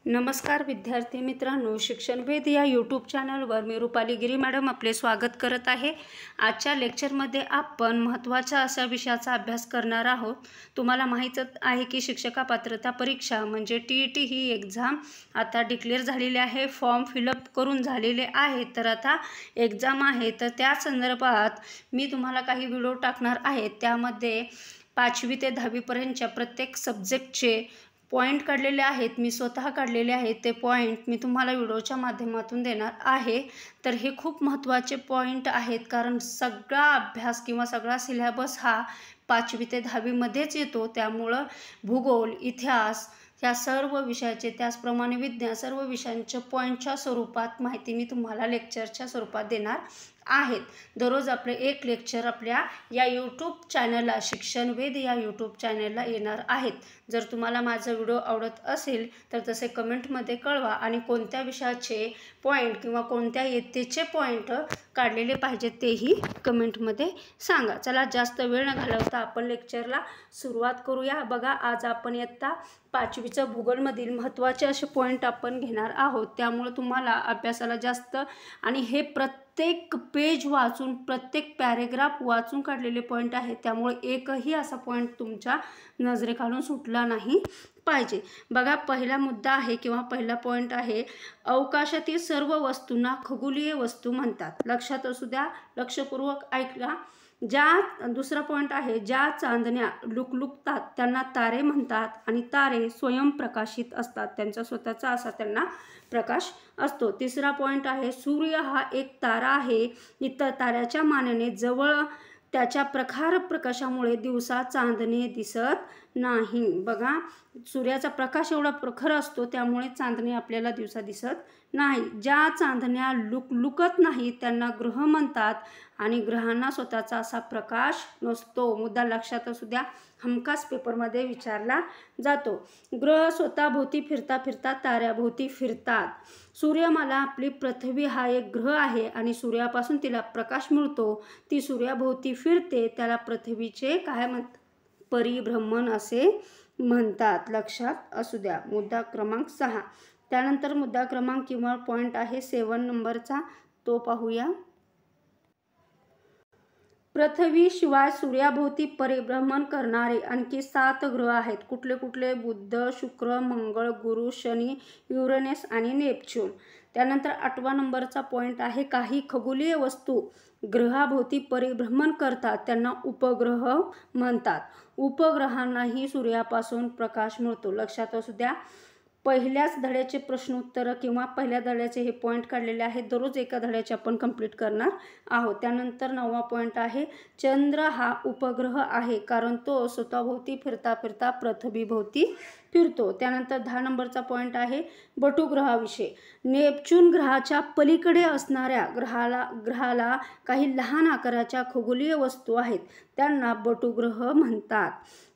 नमस्कार विद्यार्थी मित्रांनो, शिक्षणवेध या यूट्यूब चॅनलवर मी रुपाली गिरी मॅडम आपले स्वागत करत आहे। आजच्या लेक्चरमध्ये आपण महत्त्वाच्या अशा विषयाचा अभ्यास करणार आहोत। तुम्हाला माहीतच आहे की शिक्षका पात्रता परीक्षा म्हणजे TET ही एक्झाम आता डिक्लेअर झालेली आहे। फॉर्म फिलअप करून झालेले आहे, तर आता एक्झाम आहे, तर त्या संदर्भात मी तुम्हाला काही व्हिडिओ टाकणार आहे। त्यामध्ये 5वी ते 10वी पर्यंतच्या प्रत्येक सब्जेक्टचे पॉइंट काढलेले आहेत, मी स्वतः काढलेले आहेत। ते पॉइंट मी तुम्हाला व्हिडिओच्या माध्यमातून देणार आहे। तर हे खूप महत्त्वाचे पॉइंट आहेत, कारण सगळा अभ्यास किंवा सगळा सिलेबस हा 5वी ते 10वी मध्येच येतो। त्यामुळं भूगोल, इतिहास या सर्व विषयाचे, त्याचप्रमाणे विज्ञान, सर्व विषयांच्या पॉइंटच्या स्वरूपात माहिती मी तुम्हाला लेक्चरच्या स्वरूपात देणार आहेत। दररोज आपले एक लेक्चर आपल्या या यूट्यूब चॅनलला, शिक्षणवेध या यूट्यूब चॅनलला येणार आहेत। जर तुम्हाला माझा व्हिडिओ आवडत असेल तर तसे कमेंटमध्ये कळवा आणि कोणत्या विषयाचे पॉइंट किंवा कोणत्या इयत्तेचे पॉइंट काढलेले पाहिजे तेही कमेंटमध्ये सांगा। चला जास्त वेळ न घालवता आपण लेक्चरला सुरुवात करूया। बघा, आज आपण इयत्ता 5वीच्या भूगोलमधील महत्त्वाचे असे पॉइंट आपण घेणार आहोत। त्यामुळे तुम्हाला अभ्यासाला जास्त आणि हे प्रत्येक पेज वाचून, प्रत्येक पॅरेग्राफ वाचून काढलेले पॉइंट आहेत। त्यामुळे एकही असा पॉइंट तुमच्या नजरेखालून सुटला नाही पाहिजे। बघा, पहिला मुद्दा आहे किंवा पहिला पॉइंट आहे, अवकाशातील सर्व वस्तूंना खगोलीय वस्तू म्हणतात। लक्षात असू द्या, लक्षपूर्वक ऐकला। दुसरा पॉइंट आहे, ज्या चांदण्या लुकलुकतात त्यांना तारे म्हणतात आणि तारे स्वयंप्रकाशित असतात, त्यांचा स्वतःचा असा त्यांना प्रकाश असतो। तिसरा पॉइंट आहे, सूर्य हा एक तारा आहे, इतर ताऱ्याच्या मानाने जवळ, त्याच्या प्रखर प्रकाशामुळे दिवसा चांदणे दिसत नाही। बघा, सूर्याचा प्रकाश एवढा प्रखर असतो, त्यामुळे चांदणे आपल्याला दिवसा दिसत नाही। ज्या चांदण्या लुकलुकत नाही त्यांना ग्रह म्हणतात आणि ग्रहांना स्वतःचा असा प्रकाश नसतो। मुद्दा लक्षात असू द्या, हमखास पेपरमध्ये विचारला जातो। ग्रह स्वतःभोवती फिरता फिरता ताऱ्याभोवती फिरतात। सूर्यमाला आपली पृथ्वी हा एक ग्रह आहे आणि सूर्यापासून तिला प्रकाश मिळतो। ती सूर्याभोवती फिरते, त्याला पृथ्वीचे काय म्हणतात? परिभ्रमण असे म्हणतात। लक्षात असू द्या। मुद्दा क्रमांक 6। त्यानंतर मुद्दा क्रमांक किंवा पॉइंट आहे 7 नंबरचा, तो पाहूया। पृथ्वीशिवाय सूर्याभोवती परिभ्रमण करणारे आणखी 7 ग्रह आहेत। कुठले कुठले? बुध, शुक्र, मंगळ, गुरु, शनी, युरेनस आणि नेपच्यून। त्यानंतर 8वा नंबरचा पॉइंट आहे, काही खगोलीय वस्तू ग्रहाभोवती परिभ्रमण करतात, त्यांना उपग्रह म्हणतात। उपग्रहांनाही सूर्यापासून प्रकाश मिळतो। लक्षात असू द्या, पहिल्याच धड्याचे प्रश्न उत्तर किंवा पहिल्या धड्याचे हे पॉइंट काढलेले आहेत। दररोज एका धड्याचे आपण कंप्लीट करणार आहोत। त्यानंतर 9वा पॉइंट आहे, चंद्र हा उपग्रह आहे, कारण तो स्वतःभोवती फिरता फिरता पृथ्वीभोवती फिरतो। त्यानंतर 10 नंबरचा पॉइंट आहे, बटुग्रहाविषयी। नेपच्यून ग्रहाच्या पलीकडे असणाऱ्या ग्रहाला काही लहान आकाराच्या खगोलीय वस्तू आहेत, त्यांना बटुग्रह म्हणतात।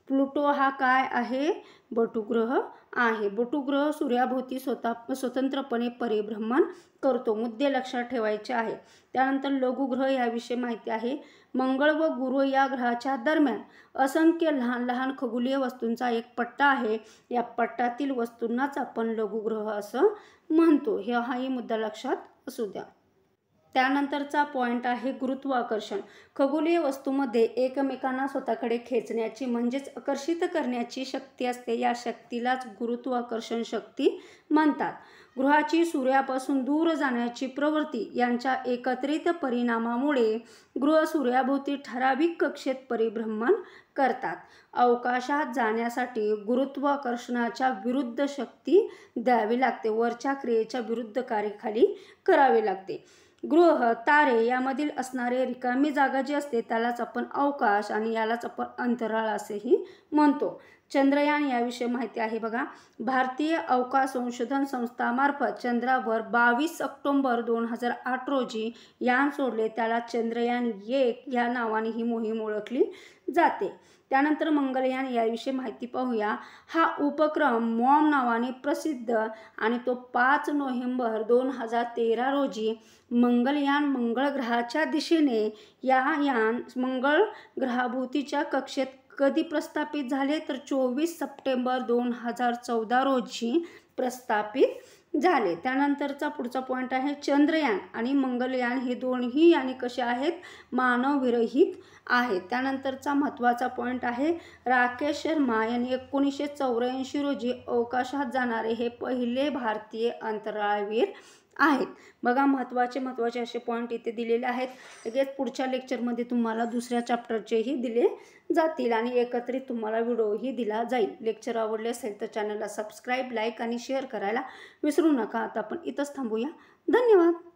प्लुटो हा काय आहे? बटुग्रह आहे। बटुग्रह सूर्याभोवती स्वतंत्रपणे परिभ्रमण करतो। मुद्दे लक्षात ठेवायचे आहे। त्यानंतर लघुग्रह याविषयी माहिती आहे। मंगळ व गुरु या ग्रहाच्या दरम्यान असंख्य लहान लहान खगोलीय वस्तूंचा एक पट्टा आहे, या पट्ट्यातील वस्तूंनाच आपण लघुग्रह असं म्हणतो। हाही मुद्दा लक्षात असू द्या। त्यानंतरचा पॉइंट आहे, गुरुत्वाकर्षण। खगोलीय वस्तूंमध्ये एकमेकांना स्वतःकडे खेचण्याची म्हणजेच आकर्षित करण्याची शक्ती असते, या शक्तीलाच गुरुत्वाकर्षण शक्ती म्हणतात। ग्रहाची सूर्यापासून दूर जाण्याची प्रवृत्ती यांच्या एकत्रित परिणामामुळे ग्रह सूर्याभोवती ठराविक कक्षेत परिभ्रमण करतात। अवकाशात जाण्यासाठी गुरुत्वाकर्षणाच्या विरुद्ध शक्ती द्यावी लागते, वरच्या क्रियेच्या विरुद्ध कार्याखाली करावे लागते। ग्रह, तारे यामधील असणारे रिकामी जागा जी असते त्यालाच आपण अवकाश आणि यालाच आपण अंतराळ असेही म्हणतो। चंद्रयान याविषयी माहिती आहे। बघा, भारतीय अवकाश संशोधन संस्थामार्फत चंद्रावर 22 ऑक्टोबर 2008 रोजी यान सोडले, त्याला चंद्रयान 1 या नावाने ही मोहीम ओळखली जाते। त्यानंतर मंगळयान याविषयी माहिती पाहूया। हा उपक्रम मॉम नावाने प्रसिद्ध आणि तो 5 नोव्हेंबर 2013 रोजी मंगळयान मंगळ ग्रहाच्या दिशेने या यान मंगळ ग्रहाभोवतीच्या कक्षेत कधी प्रस्थापित झाले तर 24 सप्टेंबर 2014 रोजी प्रस्थापित झाले. त्यानंतरचा पुढचा पॉईंट आहे चंद्रयान आणि मंगलयान हे दोन्ही यानी कसे आहेत, मानवविरहित आहेत. त्यानंतरचा महत्त्वाचा पॉईंट आहे राकेश शर्मा यांनी 1984 रोजी अवकाशात जाणारे हे पहिले भारतीय अंतराळवीर आहेत. बघा महत्त्वाचे असे पॉईंट इथे दिलेले आहेत. लगेच पुढच्या लेक्चरमध्ये तुम्हाला दुसऱ्या चॅप्टरचेही दिले जातील आणि एकत्रित तुम्हाला व्हिडिओही दिला जाईल. लेक्चर आवडले असेल तर चॅनलला सबस्क्राईब, लाईक आणि शेअर करायला विसरू नका. आता आपण इथंच थांबूया. धन्यवाद.